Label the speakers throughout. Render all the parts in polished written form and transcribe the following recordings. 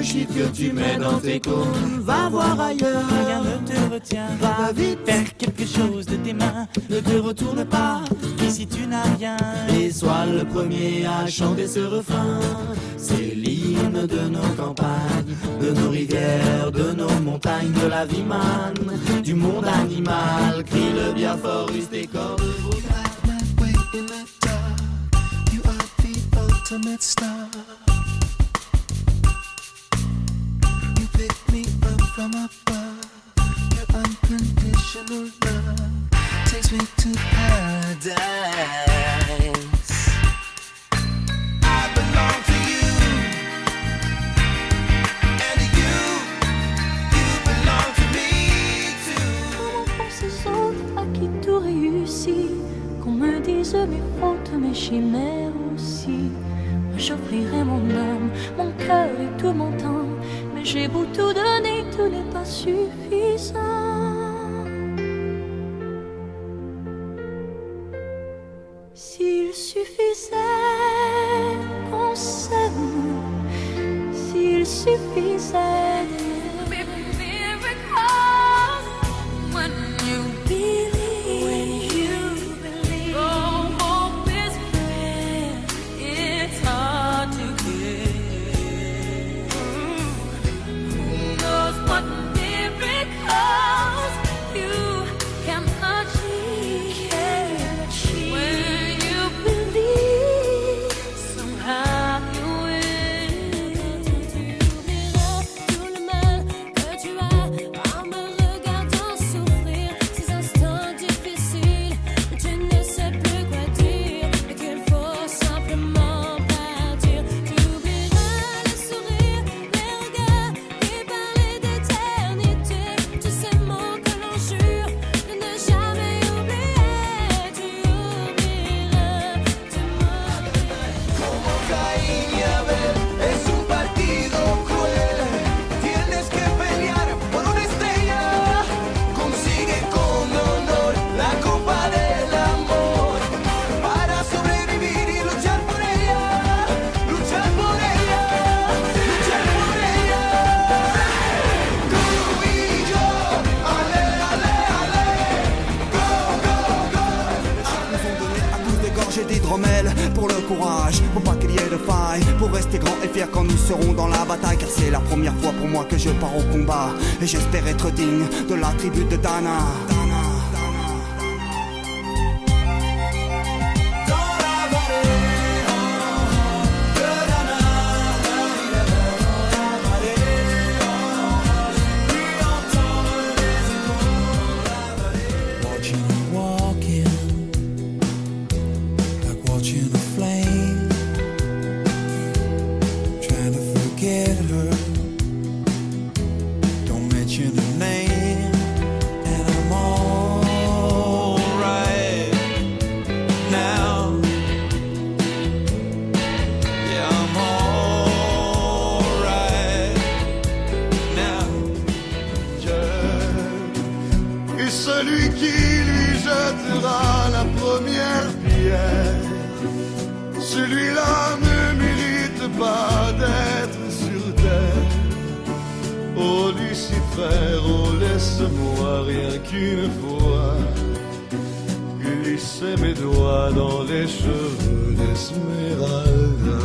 Speaker 1: le shit que tu mets dans tes cônes. Va voir ailleurs,
Speaker 2: rien ne te retient.
Speaker 1: Va vite,
Speaker 2: faire quelque chose de tes mains.
Speaker 1: ne te retourne pas,
Speaker 2: Ici tu n'as rien.
Speaker 1: et sois le premier à chanter ce refrain. C'est l'hymne de nos campagnes, de nos rivières, de nos montagnes, de la vie manne, du monde animal. Crie le bien fort, use tes cordes vocales.
Speaker 3: You are the ultimate star. You pick me up from above. Your unconditional love takes me to paradise. I belong to you, and you belong to me too.
Speaker 4: Comment font ces autres à qui tout réussit? Qu'on me dise mes fautes, mes chimères aussi. Moi j'offrirai mon âme, mon cœur et tout mon temps. Mais j'ai beau tout donner, tout n'est pas suffisant. S'il suffisait qu'on s'aime, s'il suffisait
Speaker 5: pour le courage, pour pas qu'il y ait de faille, pour rester grand et fier quand nous serons dans la bataille. Car c'est la première fois pour moi que je pars au combat, et j'espère être digne de la tribu de Dana.
Speaker 3: Celui qui lui jettera la première pierre, celui-là ne mérite pas d'être sur terre. Oh Lucifer, oh laisse-moi rien qu'une fois glisser mes doigts dans les cheveux d'Esmeralda.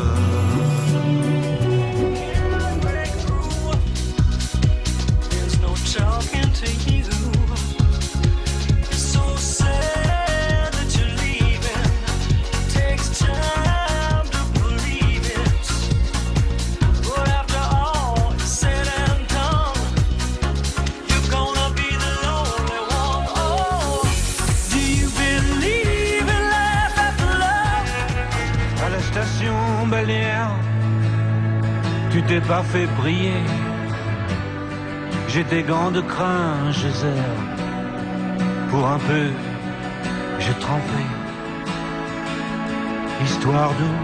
Speaker 6: Tu t'es pas fait briller. J'ai des gants de crin, Geyser. Pour un peu, j'ai trempé. Histoire d'eau.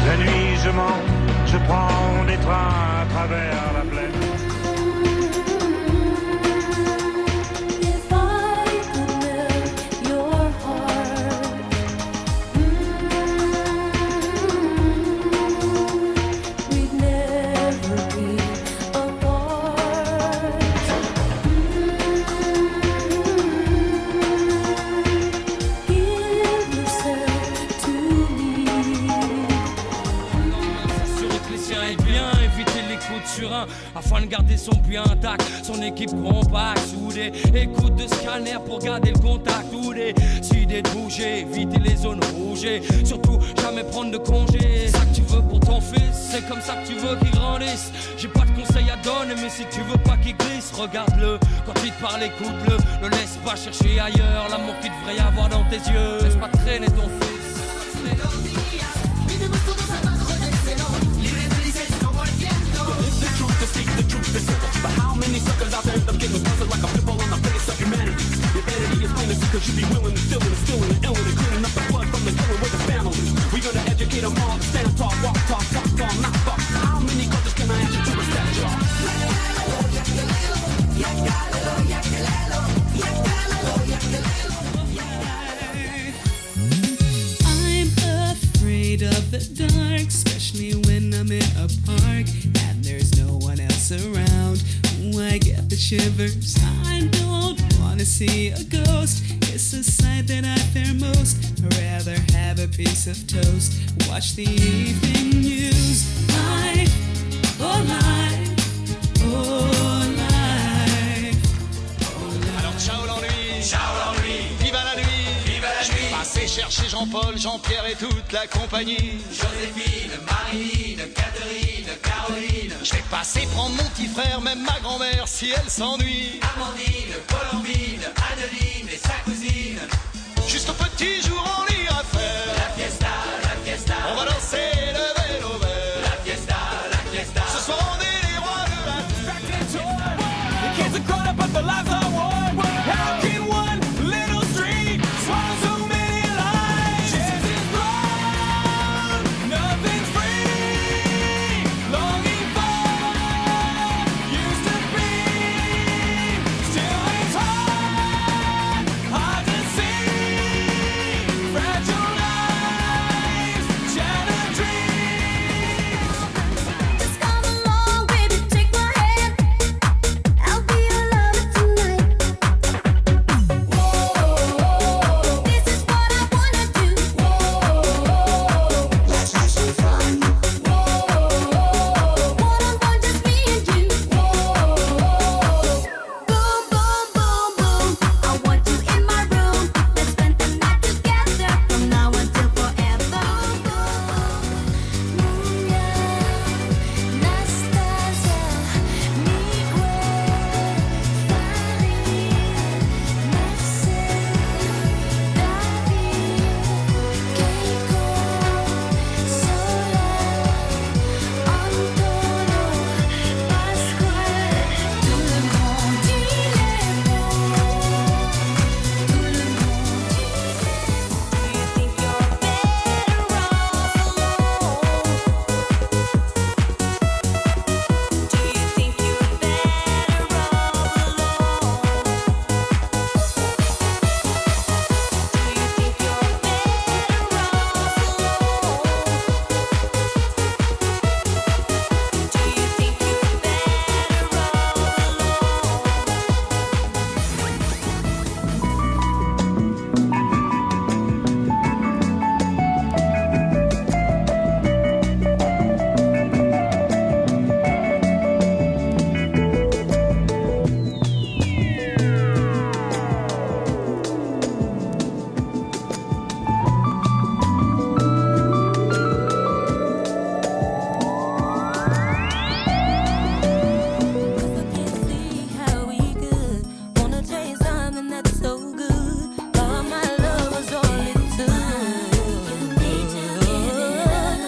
Speaker 6: La nuit, je mens, je prends des trains à travers la plaine.
Speaker 7: et son puits intact. Son équipe compacte, soudée, écoute de scanner pour garder le contact. Ou décider de bouger, éviter les zones rouges. Surtout jamais prendre de congé. C'est ça que tu veux pour ton fils, c'est comme ça que tu veux qu'il grandisse. J'ai pas de conseils à donner, mais si tu veux pas qu'il glisse, regarde-le. Quand il te parle, écoute-le. Ne laisse pas chercher ailleurs l'amour qu'il devrait y avoir dans tes yeux. Laisse pas traîner ton fils.
Speaker 1: But how many suckers out there end up getting busted like a pimple on the face of humanity? Your vanity is plain to see, cause you be willing and stealing and stealing and illing and cleaning up the blood from the killing with the family. We gonna educate them all, stand tall, walk tall, talk tall, not talk. How many cultures can I ask you to respect y'all?
Speaker 8: I'm afraid of the dark, especially when I'm in a park and there's no one else around. Ooh, I get the shivers. I don't wanna see a ghost. It's a sight that I fear most. I'd rather have a piece of toast. Watch the evening news. Life, oh life, oh life, oh life.
Speaker 3: Alors ciao l'ennui, vive à la nuit, je vais passer chercher Jean-Paul, Jean-Pierre et toute la compagnie.
Speaker 1: Joséphine, Marilyn, Catherine, Caroline.
Speaker 3: Je vais passer prendre mon petit frère, même ma grand-mère si elle s'ennuie.
Speaker 1: Amandine, Colombine, Adeline et sa cousine.
Speaker 3: Juste un petit jour en lit à faire.
Speaker 1: La fiesta,
Speaker 3: On va danser le vélo vert.
Speaker 1: la fiesta.
Speaker 3: Ce soir on est les rois de la
Speaker 7: The kids are grown up, but their lives are warm. How can one little street swallow so many lives? Chance is gone, nothing's free. Longing for used to be. Still it's hard to see. Fragile lives, shattered dreams.
Speaker 4: Just come along, baby, take my hand. I'll be your lover tonight. Whoa, this is what I wanna do. Whoa, let's have some fun. Whoa, one-on-one, just me and you. Whoa, boom, boom, boom, boom. I want you in my room. Let's spend the night together from now until forever. Nastasia, Miguel, Farid, Marcel, David, Keiko, Solange, Antonio, Pascual. Tout le monde il est beau. Tout le monde Do you think you're better off alone? Do you think you're better off alone? Do you think you're better off alone? Do you think you're see how we could wanna taste something that's so good. All my love was all it took. You need to give it up.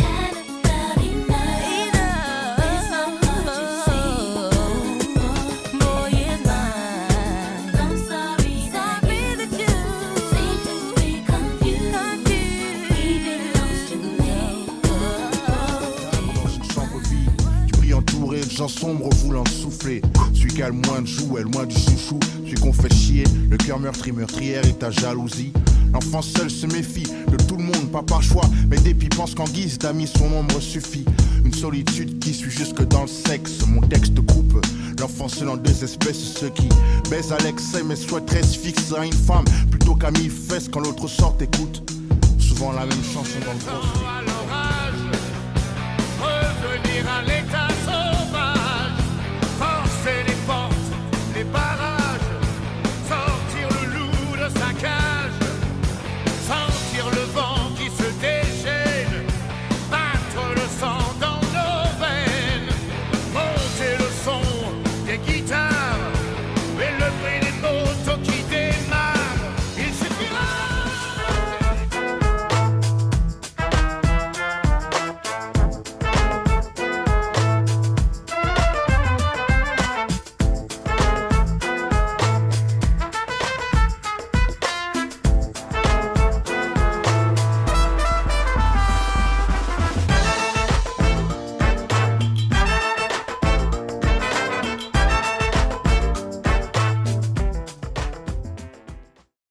Speaker 4: Had about enough. It's so hard to see. Boy, it's mine. I'm sorry that you seem to be confused. He belongs to me.
Speaker 9: Dans une chambre vide, tu pries entouré de gens sombres voulant te souffler. Celui qui a le moins de jouets, loin du chouchou, celui qu'on fait chier, le cœur meurtrière et ta jalousie. L'enfant seul se méfie de tout le monde, pas par choix, mais dépit pense qu'en guise d'amis son ombre suffit. Une solitude qui suit jusque dans le sexe, mon texte coupe. L'enfant seul en deux espèces, ceux qui baisent à l'excès mais souhaiteraient se fixer à une femme plutôt qu'à mille fesses quand l'autre sort écoute. Souvent la même chanson dans le corps.